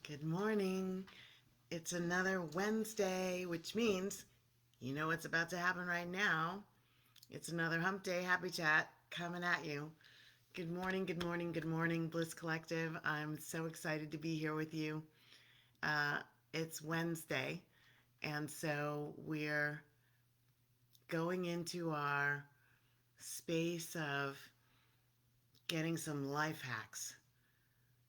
Good morning. It's another Wednesday, which means you know what's about to happen right now. It's another Hump Day Happy Chat coming at you. Good morning, good morning, good morning, Bliss Collective. I'm so excited to be here with you. Uh, it's Wednesday, and so we're going into our space of getting some life hacks.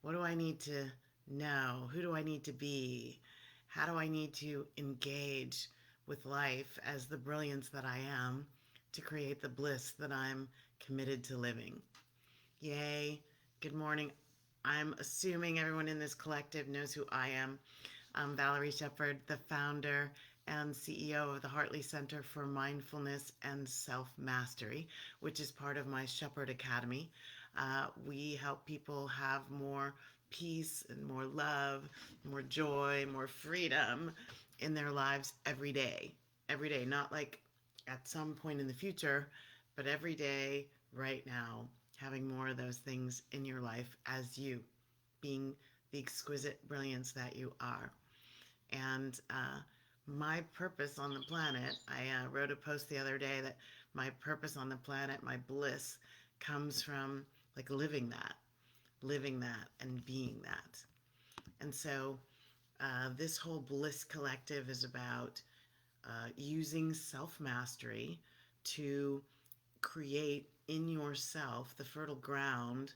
What do I need to know? Who do I need to be? How do I need to engage with life as the brilliance that I am to create the bliss that I'm committed to living? Yay. Good morning. I'm assuming everyone in this collective knows who I am. I'm Valerie Shepard, the founder and CEO of the Hartley Center for Mindfulness and Self-Mastery, which is part of my Shepherd Academy. We help people have more peace and more love, more joy, more freedom in their lives every day. Every day, not like at some point in the future, but every day, right now, having more of those things in your life as you, being the exquisite brilliance that you are. And my purpose on the planet, I wrote a post the other day that my purpose on the planet, my bliss, comes from like living that, and being that. And so this whole Bliss Collective is about using self mastery to create in yourself the fertile ground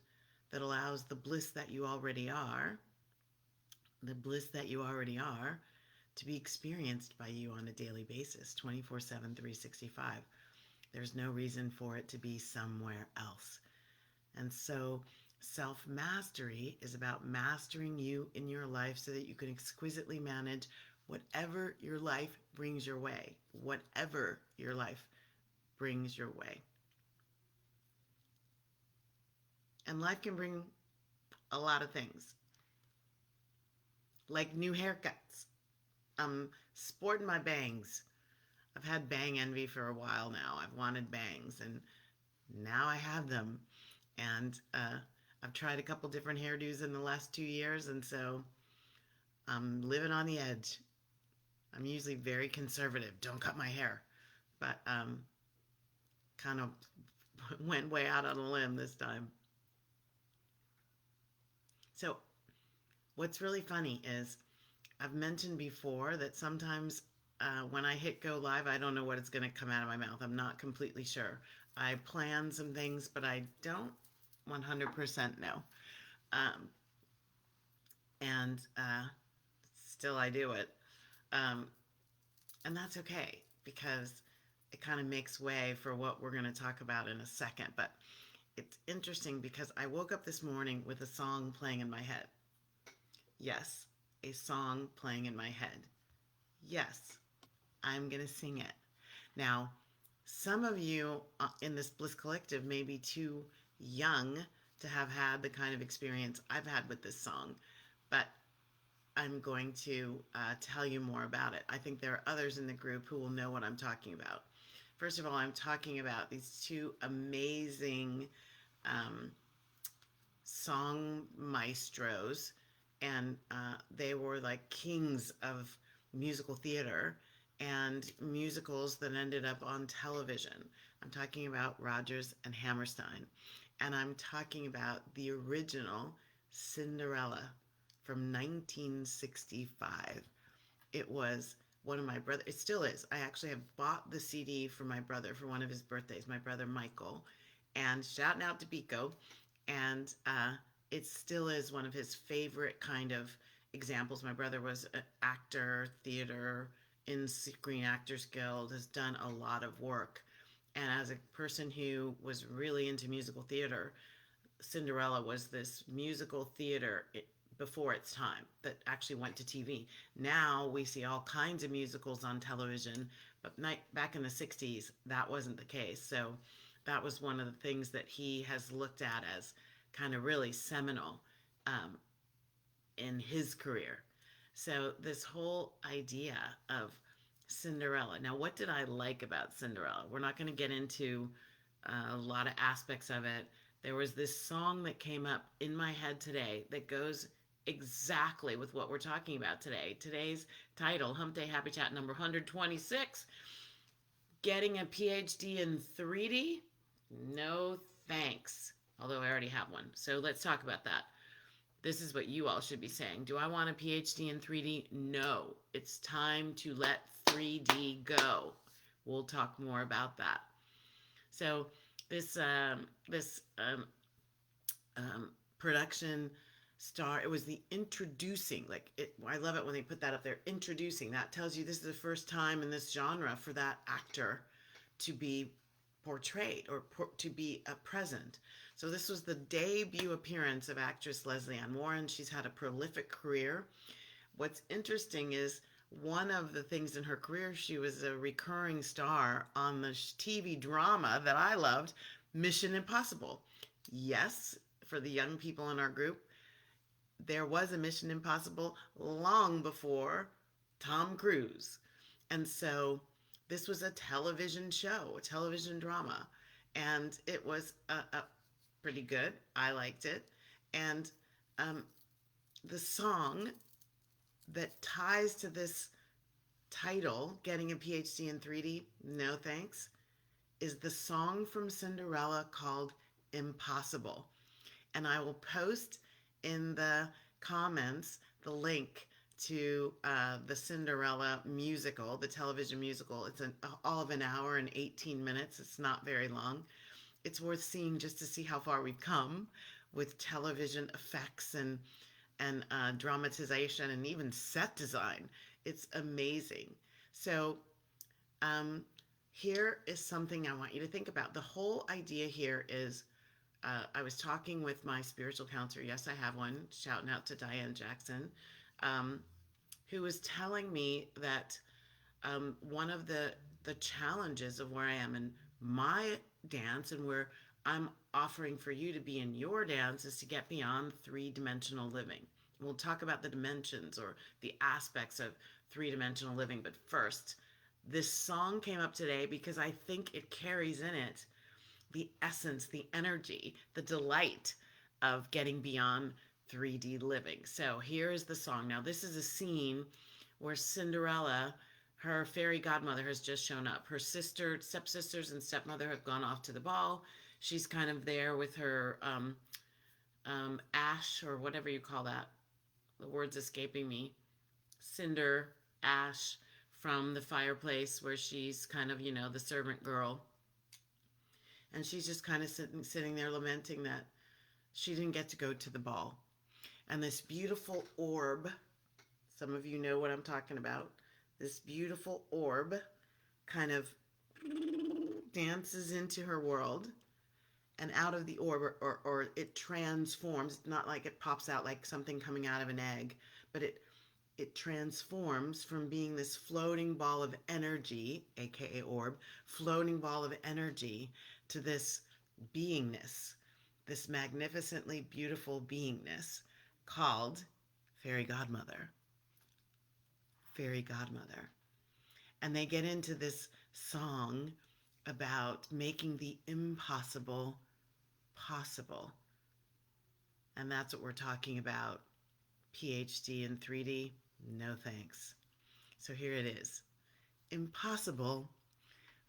that allows the bliss that you already are, the bliss that you already are, to be experienced by you on a daily basis, 24/7, 365. There's no reason for it to be somewhere else. And so self mastery is about mastering you in your life so that you can exquisitely manage whatever your life brings your way. Whatever your life brings your way. And life can bring a lot of things, like new haircuts. I'm sporting my bangs. I've had bang envy for a while now. I've wanted bangs, and now I have them. And I've tried a couple different hairdos in the last 2 years, and so I'm living on the edge. I'm usually very conservative. Don't cut my hair. But kind of went way out on a limb this time. So what's really funny is I've mentioned before that sometimes when I hit go live, I don't know what it's going to come out of my mouth. I'm not completely sure. I plan some things, but I don't 100% know. Um, and still I do it. Um, and that's okay because it kind of makes way for what we're going to talk about in a second. But it's interesting because I woke up this morning with a song playing in my head. Yes, a song playing in my head. Yes, I'm going to sing it. Now, some of you in this Bliss Collective may be too young to have had the kind of experience I've had with this song, but I'm going to tell you more about it. I think there are others in the group who will know what I'm talking about. First of all, I'm talking about these two amazing song maestros, and they were like kings of musical theater and musicals that ended up on television. I'm talking about Rodgers and Hammerstein, and I'm talking about the original Cinderella from 1965. It was one of my brothers, it still is. I actually have bought the CD for my brother for one of his birthdays, my brother Michael, and shouting out to Biko. And it still is one of his favorite kind of examples. My brother was an actor, theater, in Screen Actors Guild, has done a lot of work. And as a person who was really into musical theater, Cinderella was this musical theater before its time that actually went to TV. Now we see all kinds of musicals on television, but back in the 60s, that wasn't the case. So that was one of the things that he has looked at as kind of really seminal in his career. So this whole idea of Cinderella. Now, what did I like about Cinderella? We're not going to get into a lot of aspects of it. There was this song that came up in my head today that goes exactly with what we're talking about today. Today's title, Hump Day Happy Chat number 126, Getting a PhD in 3D? No thanks. Although I already have one. So let's talk about that. This is what you all should be saying. Do I want a PhD in 3D? No. It's time to let 3D go. We'll talk more about that. So this production star, it was the introducing, like it, I love it when they put that up there, introducing. That tells you this is the first time in this genre for that actor to be portrayed or to be present. So this was the debut appearance of actress Leslie Ann Warren. She's had a prolific career. What's interesting is one of the things in her career, she was a recurring star on the TV drama that I loved, Mission Impossible. Yes, for the young people in our group, there was a Mission Impossible long before Tom Cruise. And so this was a television show, a television drama. And it was pretty good. I liked it. And the song that ties to this title, Getting a PhD in 3D, no thanks, is the song from Cinderella called Impossible. And I will post in the comments the link to the Cinderella musical, the television musical. It's all of an hour and 18 minutes. It's not very long. It's worth seeing just to see how far we've come with television effects and dramatization and even set design. It's amazing. So here is something I want you to think about. The whole idea here is I was talking with my spiritual counselor. Yes, I have one. Shouting out to Diane Jackson, who was telling me that one of the challenges of where I am in my dance and where I'm offering for you to be in your dance is to get beyond three-dimensional living. We'll talk about the dimensions or the aspects of three-dimensional living. But first, this song came up today because I think it carries in it the essence, the energy, the delight of getting beyond 3D living. So here is the song. Now, this is a scene where Cinderella, her fairy godmother, has just shown up. Her sister, stepsisters and stepmother have gone off to the ball. She's kind of there with her ash, or whatever you call that. The word's escaping me. Cinder, ash from the fireplace where she's kind of, the servant girl. And she's just kind of sitting there lamenting that she didn't get to go to the ball. And this beautiful orb, some of you know what I'm talking about, this beautiful orb kind of dances into her world. And out of the orb, or it transforms. It's not like it pops out like something coming out of an egg, but it transforms from being this floating ball of energy, aka orb, floating ball of energy, to this beingness, this magnificently beautiful beingness called Fairy Godmother. Fairy Godmother. And they get into this song about making the impossible possible. And that's what we're talking about. PhD in 3D, no thanks. So here it is. Impossible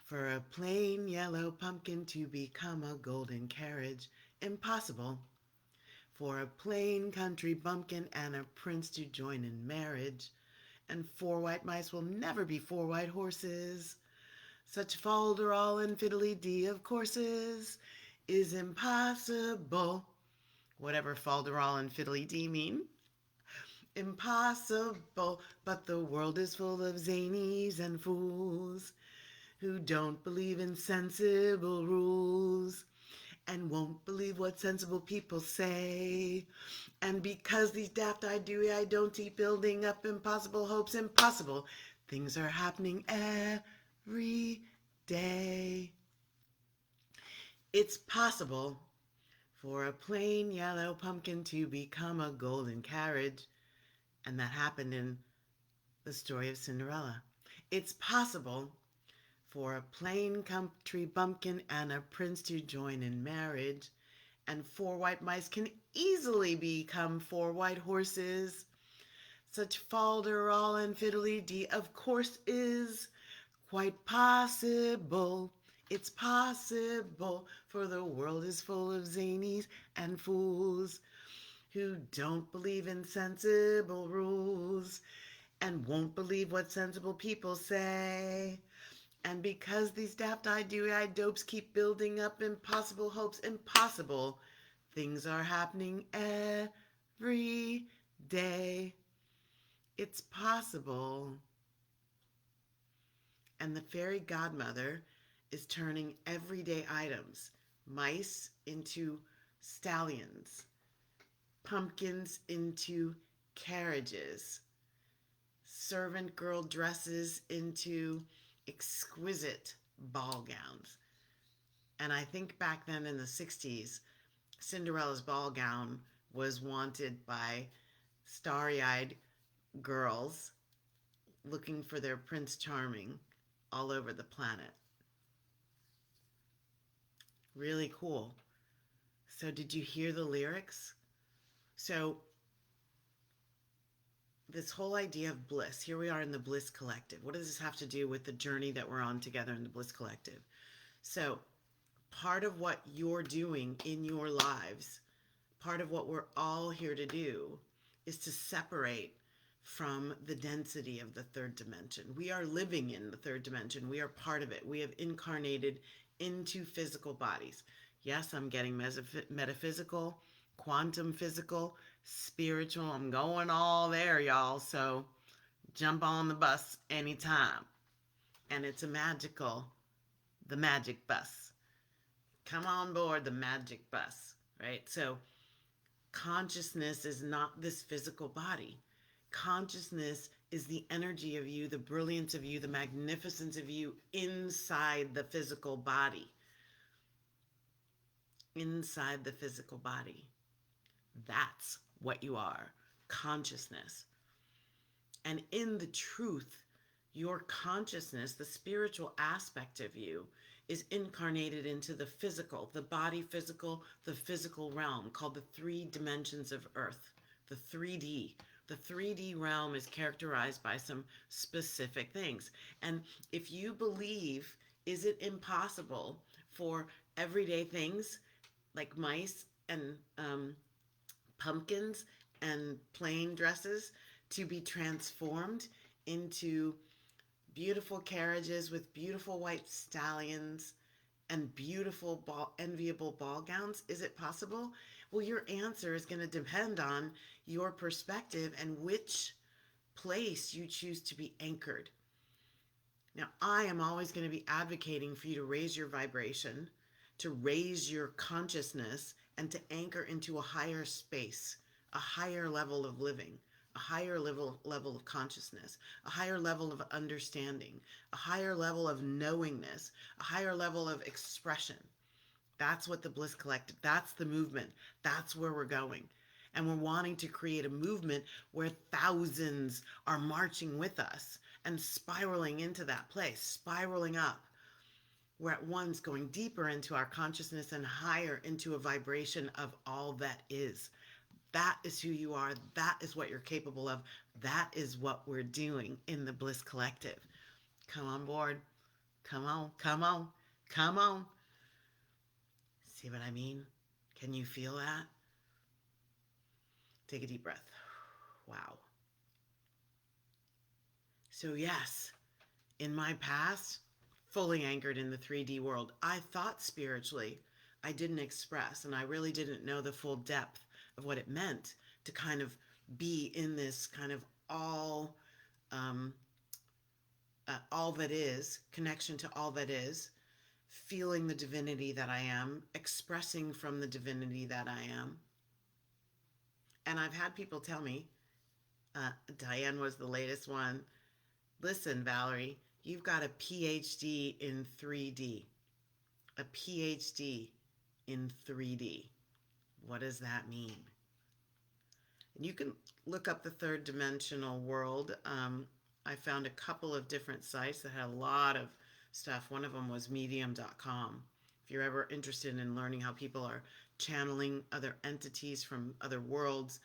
for a plain yellow pumpkin to become a golden carriage. Impossible for a plain country bumpkin and a prince to join in marriage. And 4 white mice will never be 4 white horses. Such fol-der-ol and fid-dle-dy of courses is impossible. Whatever fol-der-ol and fid-dle-dy mean. Impossible, but the world is full of zanies and fools who don't believe in sensible rules and won't believe what sensible people say. And because these daft I don't keep building up impossible hopes, impossible things are happening every day. It's possible for a plain yellow pumpkin to become a golden carriage, and that happened in the story of Cinderella. It's possible for a plain country bumpkin and a prince to join in marriage, and 4 white mice can easily become 4 white horses. Such fol-der-ol and fid-dle-dy of course is quite possible. It's possible, for the world is full of zanies and fools who don't believe in sensible rules and won't believe what sensible people say. And because these daft-eyed, dewy-eyed dopes keep building up impossible hopes, impossible things are happening every day. It's possible. And the fairy godmother is turning everyday items, mice into stallions, pumpkins into carriages, servant girl dresses into exquisite ball gowns. And I think back then in the 60s, Cinderella's ball gown was wanted by starry-eyed girls looking for their Prince Charming all over the planet. Really cool. So did you hear the lyrics? So this whole idea of bliss, here we are in the Bliss Collective. What does this have to do with the journey that we're on together in the Bliss Collective? So part of what you're doing in your lives, part of what we're all here to do, is to separate from the density of the third dimension. We are living in the third dimension. We are part of it. We have incarnated into physical bodies. Yes, I'm getting metaphysical, quantum physical, spiritual. I'm going all there, y'all. So jump on the bus anytime. And it's the magic bus. Come on board the magic bus, right? So consciousness is not this physical body. Consciousness is the energy of you, the brilliance of you, the magnificence of you inside the physical body. Inside the physical body. That's what you are, consciousness. And in the truth, your consciousness, the spiritual aspect of you, is incarnated into the physical, the body physical, the physical realm, called the 3 dimensions of Earth, the 3D. The 3D realm is characterized by some specific things. And if you believe, is it impossible for everyday things like mice and pumpkins and plain dresses to be transformed into beautiful carriages with beautiful white stallions and beautiful enviable ball gowns? Is it possible? Well, your answer is going to depend on your perspective and which place you choose to be anchored. Now, I am always going to be advocating for you to raise your vibration, to raise your consciousness, and to anchor into a higher space, a higher level of living, a higher level of consciousness, a higher level of understanding, a higher level of knowingness, a higher level of expression. That's what the Bliss Collective, that's the movement. That's where we're going. And we're wanting to create a movement where thousands are marching with us and spiraling into that place, spiraling up. We're at once going deeper into our consciousness and higher into a vibration of all that is. That is who you are. That is what you're capable of. That is what we're doing in the Bliss Collective. Come on board. Come on, come on, come on. See what I mean? Can you feel that? Take a deep breath. Wow. So yes, in my past, fully anchored in the 3D world, I thought spiritually. I didn't express, and I really didn't know the full depth of what it meant to kind of be in this kind of all that is, connection to all that is, feeling the divinity that I am, expressing from the divinity that I am. And I've had people tell me, Diane was the latest one, listen, Valerie, you've got a PhD in 3D. A PhD in 3D. What does that mean? And you can look up the third dimensional world. I found a couple of different sites that had a lot of stuff. One of them was medium.com. If you're ever interested in learning how people are channeling other entities from other worlds,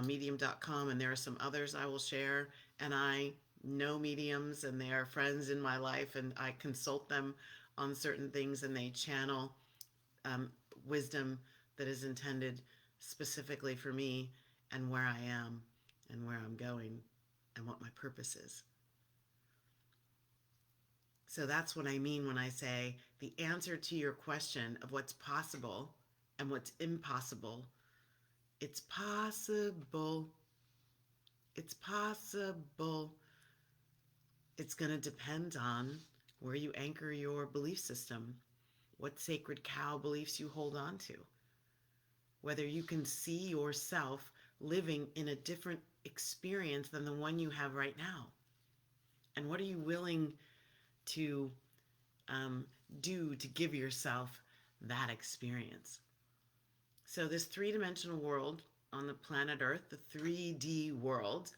medium.com, and there are some others I will share. And I know mediums, and they are friends in my life, and I consult them on certain things, and they channel um, wisdom that is intended specifically for me and where I am and where I'm going and what my purpose is. So that's what I mean when I say the answer to your question of what's possible and what's impossible. It's possible. It's possible. It's going to depend on where you anchor your belief system, what sacred cow beliefs you hold on to, whether you can see yourself living in a different experience than the one you have right now. And what are you willing to do to give yourself that experience? So this three-dimensional world on the planet Earth, the 3D world,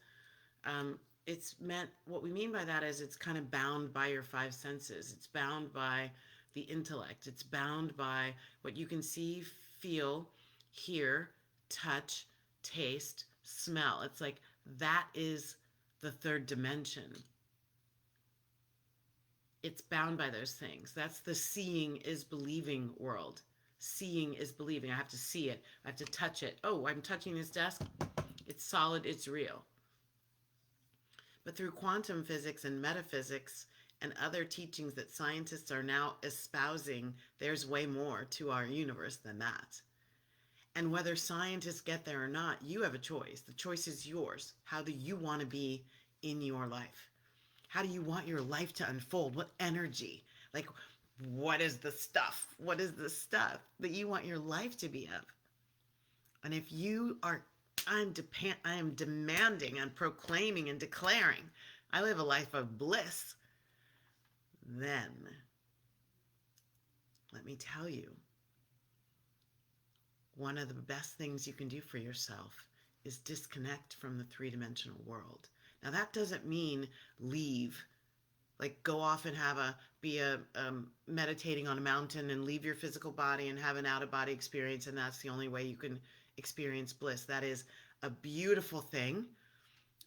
it's meant, what we mean by that is it's kind of bound by your five senses. It's bound by the intellect. It's bound by what you can see, feel, hear, touch, taste, smell. It's like that is the third dimension. It's bound by those things. That's the seeing is believing world. Seeing is believing. I have to see it. I have to touch it. Oh, I'm touching this desk. It's solid. It's real. But through quantum physics and metaphysics and other teachings that scientists are now espousing, there's way more to our universe than that. And whether scientists get there or not, you have a choice. The choice is yours. How do you want to be in your life? How do you want your life to unfold? What energy? Like, what is the stuff? What is the stuff that you want your life to be of? And if you are, I am demanding and proclaiming and declaring, I live a life of bliss, then let me tell you, one of the best things you can do for yourself is disconnect from the three-dimensional world. Now that doesn't mean leave, like go off and be meditating on a mountain and leave your physical body and have an out-of-body experience, and that's the only way you can experience bliss. That is a beautiful thing.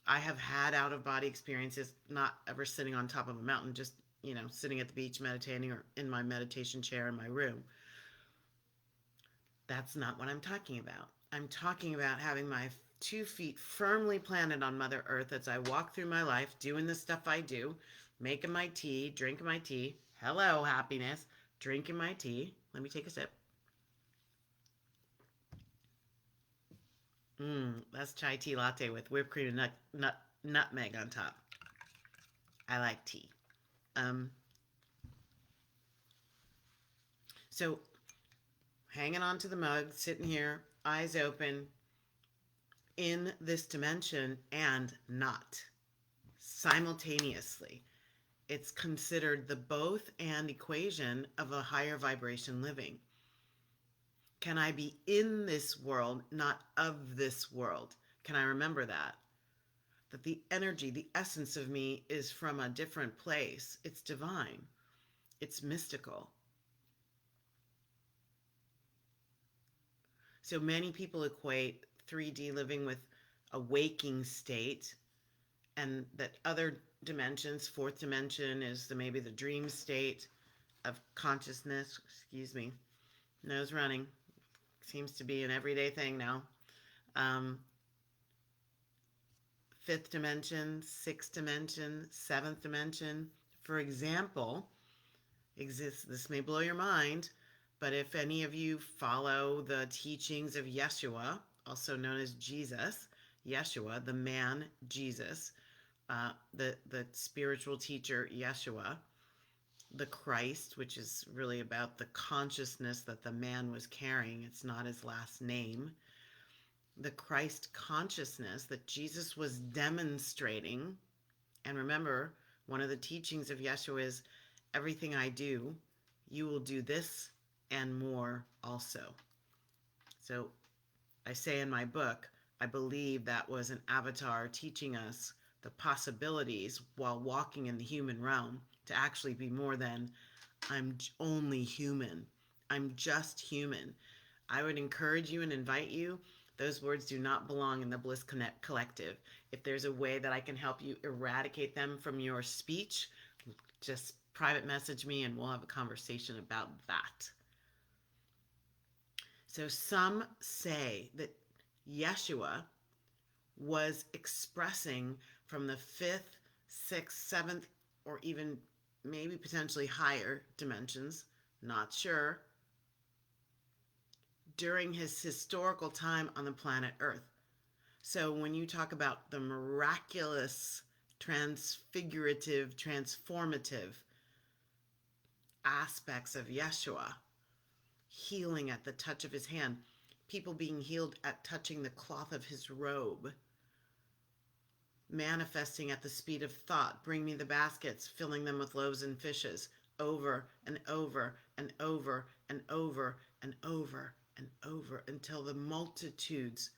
I have had out-of-body experiences, not ever sitting on top of a mountain, just, sitting at the beach meditating or in my meditation chair in my room. That's not what I'm talking about. I'm talking about having my 2 feet firmly planted on Mother Earth as I walk through my life, doing the stuff I do, making my tea, drinking my tea. Hello, happiness. Drinking my tea. Let me take a sip. That's chai tea latte with whipped cream and nutmeg on top. I like tea. So, hanging on to the mug, sitting here, eyes open, in this dimension and not simultaneously. It's considered the both and equation of a higher vibration living. Can I be in this world, not of this world? Can I remember that? That the energy, the essence of me is from a different place. It's divine. It's mystical. So many people equate 3D living with a waking state, and that other dimensions, fourth dimension is maybe the dream state of consciousness. Excuse me, nose running. Seems to be an everyday thing now. Fifth dimension, sixth dimension, seventh dimension, for example, exists. This may blow your mind, but if any of you follow the teachings of Yeshua, also known as Jesus, Yeshua, the man Jesus, the spiritual teacher Yeshua, the Christ, which is really about the consciousness that the man was carrying. It's not his last name. The Christ consciousness that Jesus was demonstrating. And remember, one of the teachings of Yeshua is, everything I do, you will do this and more also. So I say in my book, I believe that was an avatar teaching us the possibilities while walking in the human realm to actually be more than I'm only human. I'm just human. I would encourage you and invite you. Those words do not belong in the Bliss Connect Collective. If there's a way that I can help you eradicate them from your speech, just private message me and we'll have a conversation about that. So some say that Yeshua was expressing from the fifth, sixth, seventh, or even maybe potentially higher dimensions, not sure, during his historical time on the planet Earth. So when you talk about the miraculous, transfigurative, transformative aspects of Yeshua, healing at the touch of his hand, people being healed at touching the cloth of his robe, manifesting at the speed of thought, bring me the baskets, filling them with loaves and fishes, over and over and over and over and over and over until the multitudes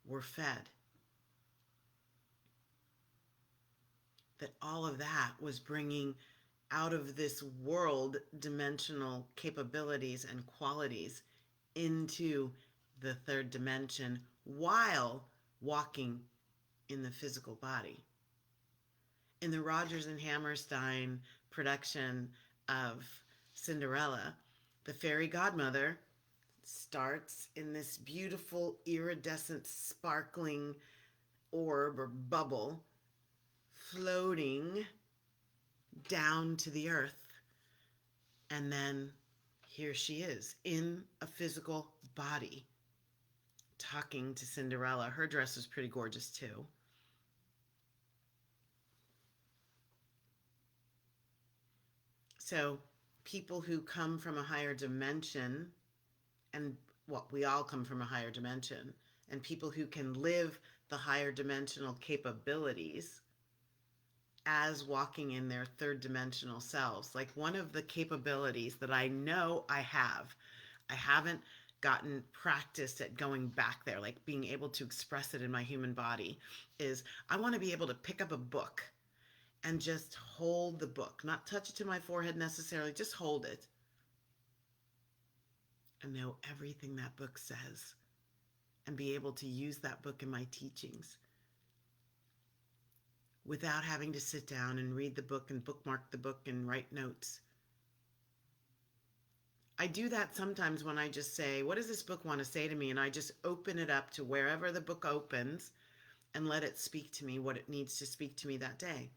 were fed. That all of that was bringing out of this world dimensional capabilities and qualities into the third dimension while walking in the physical body. In the Rodgers and Hammerstein production of Cinderella, the fairy godmother starts in this beautiful iridescent sparkling orb or bubble floating down to the earth, and then here she is in a physical body talking to Cinderella. Her dress was pretty gorgeous too. So people who come from a higher dimension, and we all come from a higher dimension, and people who can live the higher dimensional capabilities as walking in their third dimensional selves. Like one of the capabilities that I know I haven't gotten practiced at going back there, like being able to express it in my human body, is I want to be able to pick up a book and just hold the book, not touch it to my forehead necessarily, just hold it and know everything that book says and be able to use that book in my teachings without having to sit down and read the book and bookmark the book and write notes. I do that sometimes when I just say, what does this book want to say to me? And I just open it up to wherever the book opens and let it speak to me what it needs to speak to me that day.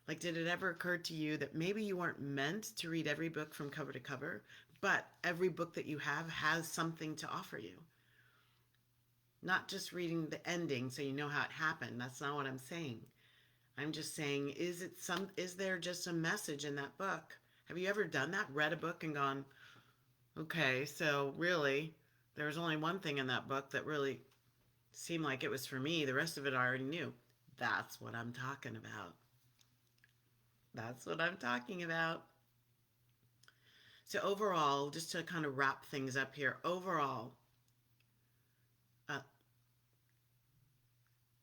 Like, did it ever occur to you that maybe you weren't meant to read every book from cover to cover, but every book that you have has something to offer you? Not just reading the ending so you know how it happened. That's not what I'm saying. I'm just saying, is there just a message in that book? Have you ever done that? Read a book and gone, okay, so really, there was only one thing in that book that really seemed like it was for me. The rest of it I already knew. That's what I'm talking about. That's what I'm talking about. So overall, just to kind of wrap things up here, overall,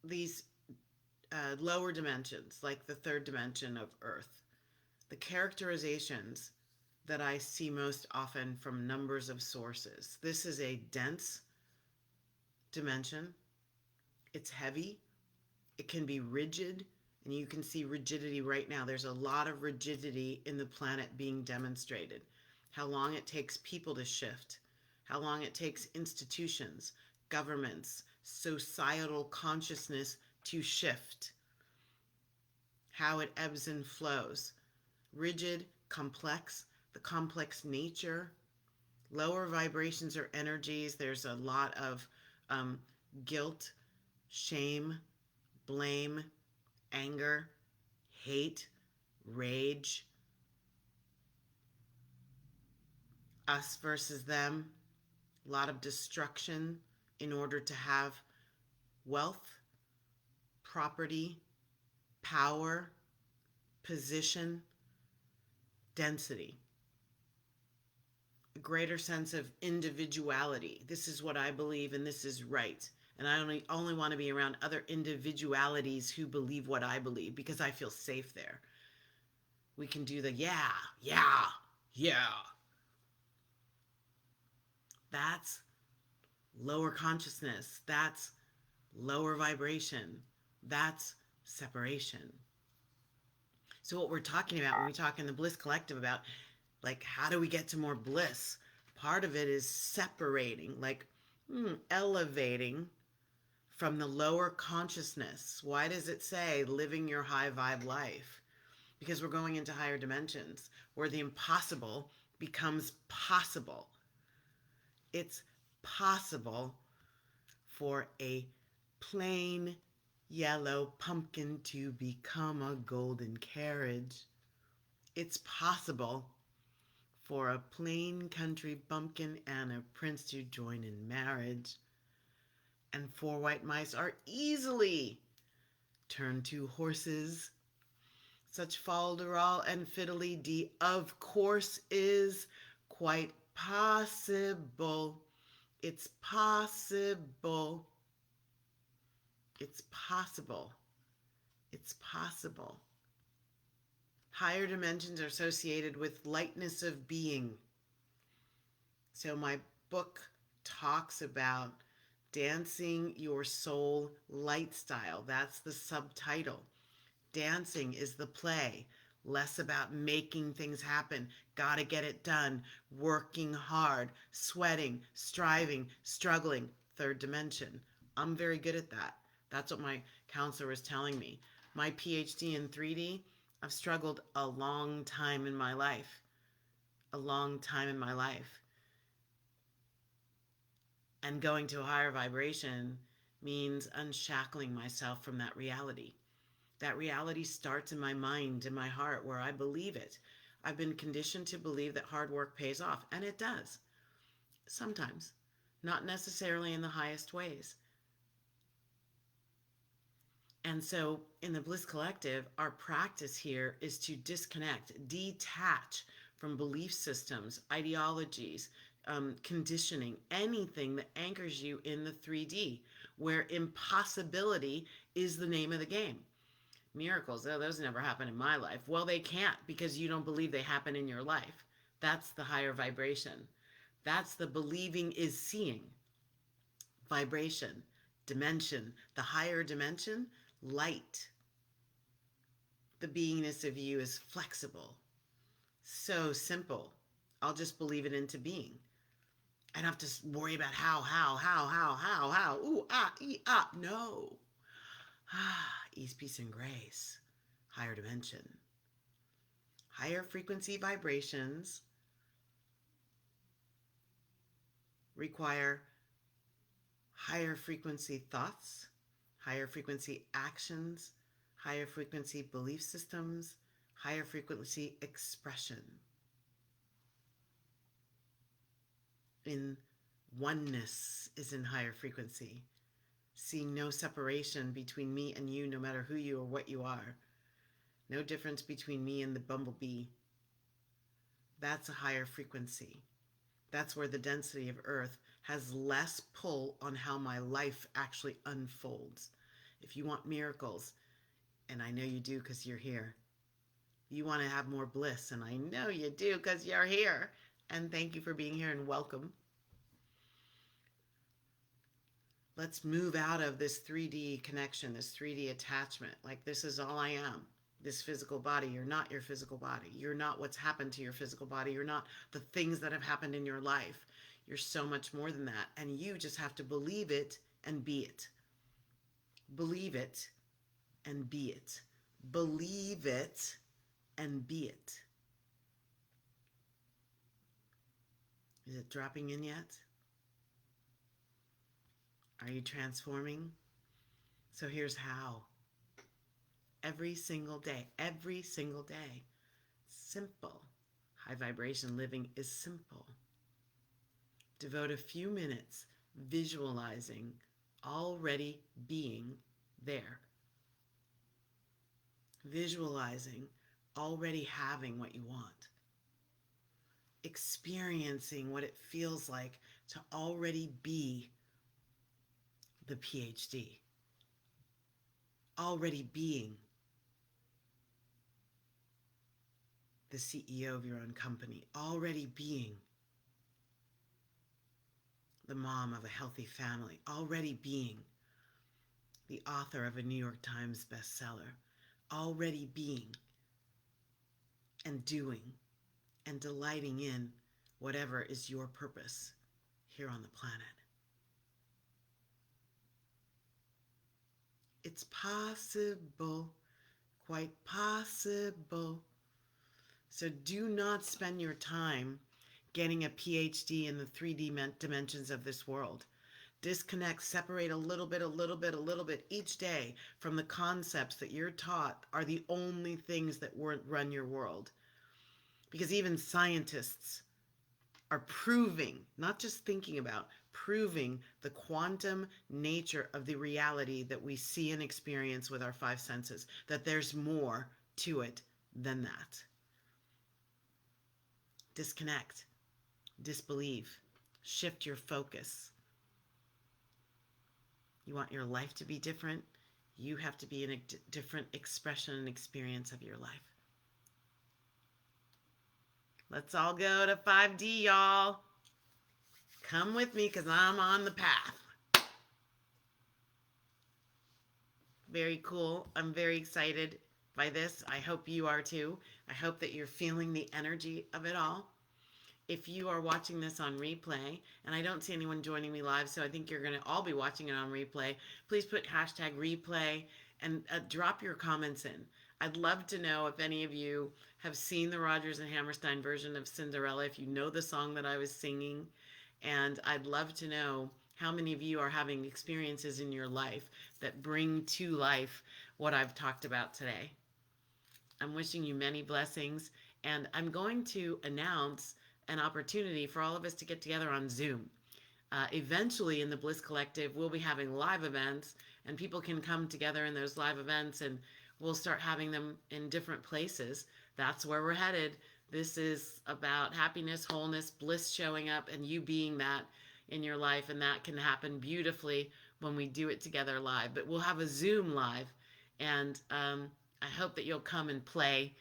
these lower dimensions, like the third dimension of Earth, the characterizations that I see most often from numbers of sources. This is a dense dimension. It's heavy. It can be rigid, and you can see rigidity right now. There's a lot of rigidity in the planet being demonstrated. How long it takes people to shift, how long it takes institutions, governments, societal consciousness to shift, how it ebbs and flows. Rigid, complex, the complex nature, lower vibrations or energies. There's a lot of guilt, shame, blame, anger, hate, rage, us versus them, a lot of destruction in order to have wealth, property, power, position, density, a greater sense of individuality. This is what I believe and this is right. And I only want to be around other individualities who believe what I believe because I feel safe there. We can do the yeah. That's lower consciousness. That's lower vibration. That's separation. So what we're talking about when we talk in the Bliss Collective about, like, how do we get to more bliss? Part of it is separating, like elevating from the lower consciousness. Why does it say living your high vibe life? Because we're going into higher dimensions where the impossible becomes possible. It's possible for a plain yellow pumpkin to become a golden carriage. It's possible for a plain country bumpkin and a prince to join in marriage. And 4 white mice are easily turned to horses. Such fol-der-ol and fid-dle-dy, of course, is quite possible. It's possible. It's possible. It's possible. Higher dimensions are associated with lightness of being. So my book talks about dancing your soul light style. That's the subtitle. Dancing is the play, less about making things happen, gotta get it done, working hard, sweating, striving, struggling, 3rd dimension. I'm very good at that. That's what my counselor was telling me. My PhD in 3D, I've struggled a long time in my life. A long time in my life. And going to a higher vibration means unshackling myself from that reality. That reality starts in my mind, in my heart, where I believe it. I've been conditioned to believe that hard work pays off, and it does. Sometimes. Not necessarily in the highest ways. And so in the Bliss Collective, our practice here is to disconnect, detach from belief systems, ideologies, conditioning, anything that anchors you in the 3D, where impossibility is the name of the game. Miracles, oh, those never happen in my life. Well, they can't because you don't believe they happen in your life. That's the higher vibration. That's the believing is seeing. Vibration, dimension, the higher dimension, light. The beingness of you is flexible. So simple. I'll just believe it into being. I don't have to worry about how. Ooh, no. Ease, peace, and grace. Higher dimension. Higher frequency vibrations require higher frequency thoughts, higher frequency actions, higher frequency belief systems, higher frequency expression. In oneness is in higher frequency. Seeing no separation between me and you, no matter who you or what you are. No difference between me and the bumblebee. That's a higher frequency. That's where the density of Earth has less pull on how my life actually unfolds. If you want miracles, and I know you do because you're here, you want to have more bliss, and I know you do because you're here. And thank you for being here and welcome. Let's move out of this 3D connection, this 3D attachment. Like, this is all I am. This physical body. You're not your physical body. You're not what's happened to your physical body. You're not the things that have happened in your life. You're so much more than that. And you just have to believe it and be it. Believe it and be it. Believe it and be it. Is it dropping in yet? Are you transforming? So here's how. Every single day, simple. High vibration living is simple. Devote a few minutes visualizing already being there. Visualizing already having what you want. Experiencing what it feels like to already be the PhD. Already being the CEO of your own company. Already being the mom of a healthy family, already being the author of a New York Times bestseller, already being and doing and delighting in whatever is your purpose here on the planet. It's possible, quite possible. So do not spend your time getting a PhD in the 3D dimensions of this world. Disconnect, separate a little bit each day from the concepts that you're taught are the only things that run your world. Because even scientists are proving, not just thinking about, proving the quantum nature of the reality that we see and experience with our five senses, that there's more to it than that. Disconnect, disbelieve, shift your focus. You want your life to be different? You have to be in a different expression and experience of your life. Let's all go to 5D, y'all. Come with me because I'm on the path. Very cool. I'm very excited by this. I hope you are too. I hope that you're feeling the energy of it all. If you are watching this on replay, and I don't see anyone joining me live, so I think you're going to all be watching it on replay, please put hashtag replay and drop your comments in. I'd love to know if any of you have seen the Rodgers and Hammerstein version of Cinderella, if you know the song that I was singing, and I'd love to know how many of you are having experiences in your life that bring to life what I've talked about today. I'm wishing you many blessings, and I'm going to announce an opportunity for all of us to get together on Zoom. Eventually in the Bliss Collective, we'll be having live events, and people can come together in those live events, and we'll start having them in different places. That's where we're headed. This is about happiness, wholeness, bliss showing up, and you being that in your life, and that can happen beautifully when we do it together live. But we'll have a Zoom live, and I hope that you'll come and play,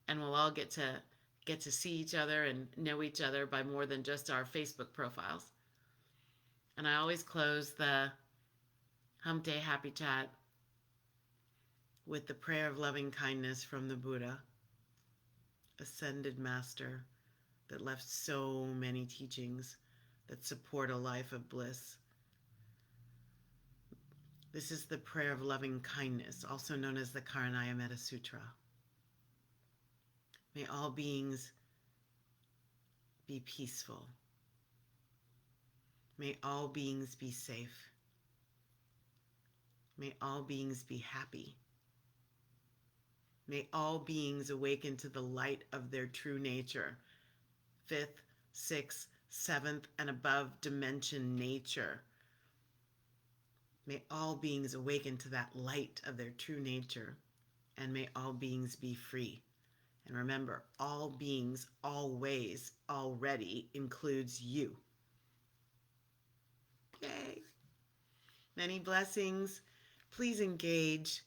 and we'll all get to see each other and know each other by more than just our Facebook profiles. And I always close the Hump Day Happy Chat with the prayer of loving kindness from the Buddha, ascended master that left so many teachings that support a life of bliss. This is the prayer of loving kindness, also known as the Karanaya Metta Sutra. May all beings be peaceful. May all beings be safe. May all beings be happy. May all beings awaken to the light of their true nature, 5th, 6th, 7th, and above dimension nature. May all beings awaken to that light of their true nature, and may all beings be free. And remember, all beings, always, already includes you. Yay! Many blessings. Please engage.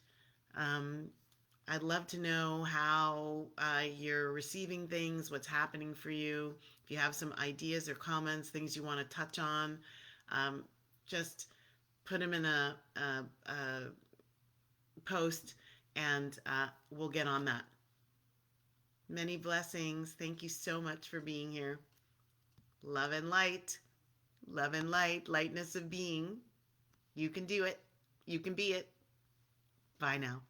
I'd love to know how you're receiving things, what's happening for you. If you have some ideas or comments, things you want to touch on, just put them in a post, and we'll get on that. Many blessings. Thank you so much for being here. Love and light. Love and light. Lightness of being. You can do it. You can be it. Bye now.